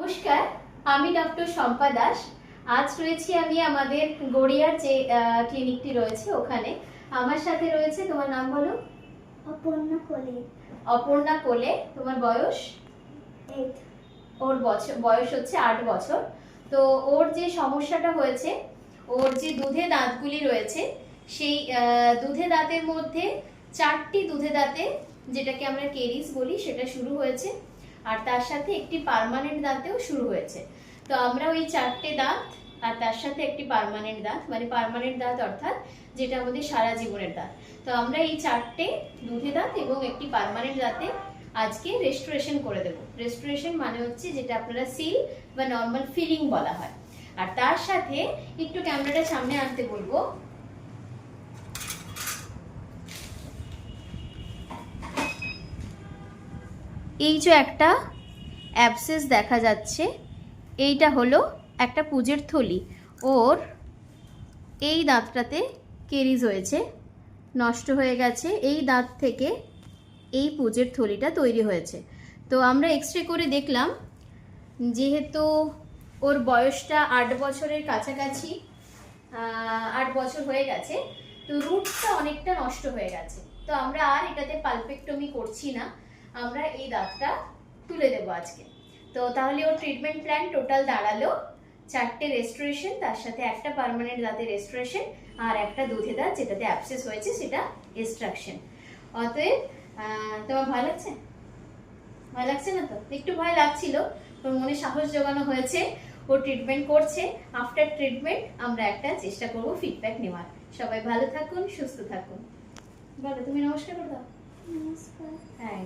নমস্কার, আমি ডক্টর শম্পা দাস। আজ রয়েছি আমি আমাদের গড়িয়ার যে ক্লিনিকটি রয়েছে ওখানে। আমার সাথে রয়েছে, তোমার নাম বলো? অপর্ণা কোলে। অপর্ণা কোলে। তোমার বয়স? 8। ওর বয়স হচ্ছে 8 বছর। তো ওর যে সমস্যাটা হয়েছে, ওর যে দুধে দাঁতগুলি রয়েছে সেই দুধে দাঁতের মধ্যে 4টি দুধে দাঁতে, যেটাকে আমরা কেরিস বলি, সেটা শুরু হয়েছে। আর তার সাথে একটি পার্মানেন্ট দাঁতেও শুরু হয়েছে। তো আমরা ওই 4টে দাঁত আর তার সাথে একটি পার্মানেন্ট দাঁত, মানে পার্মানেন্ট দাঁত অর্থাৎ যেটা আমাদের সারা জীবনের দাঁত, তো আমরা এই 4টে দুধে দাঁত এবং একটি পার্মানেন্ট দাঁতে আজকে রেস্টোরেশন করে দেব। রেস্টোরেশন মানে হচ্ছে যেটা আপনারা সিল বা নর্মাল ফিলিং বলা হয়। আর তার সাথে একটু ক্যামেরাটা সামনে আনতে বলবো। এই যে একটা অ্যাবসেস দেখা যাচ্ছে, এইটা হলো একটা পুজের থলি। ওর এই দাঁতটাতে কেরিজ হয়েছে, নষ্ট হয়ে গেছে। এই দাঁত থেকে এই পুজের থলিটা তৈরি হয়েছে। তো আমরা এক্সরে করে দেখলাম, যেহেতু ওর বয়সটা 8 বছরের কাছাকাছি, 8 বছর হয়ে গেছে, তো রুটটা অনেকটা নষ্ট হয়ে গেছে। তো আমরা আর এটাতে পালপেক্টমি করছি না, আমরা এই দাঁতটা তুলে দেবো আজকে। তো তাহলে ওর ট্রিটমেন্ট প্ল্যান টোটাল দাঁড়ালো 4টে রেস্টোরেশন, তার সাথে একটা পার্মানেন্ট দাঁতের রেস্টোরেশন আর একটা দুধে দাঁত যেটাতে অ্যাবসেস হয়েছে সেটা এক্সট্রাকশন। অতএব তোমার ভয় লাগছে? ভয় লাগছে না তো? একটু ভয় লাগছিল, ওর মনে সাহস জোগানো হয়েছে, ও ট্রিটমেন্ট করছে। আফটার ট্রিটমেন্ট আমরা একটা চেষ্টা করব ফিডব্যাক নেওয়ার। সবাই ভালো থাকুন, সুস্থ থাকুন। বলো, তুমি নমস্কার করে দাও। নমস্কার। হ্যাঁ।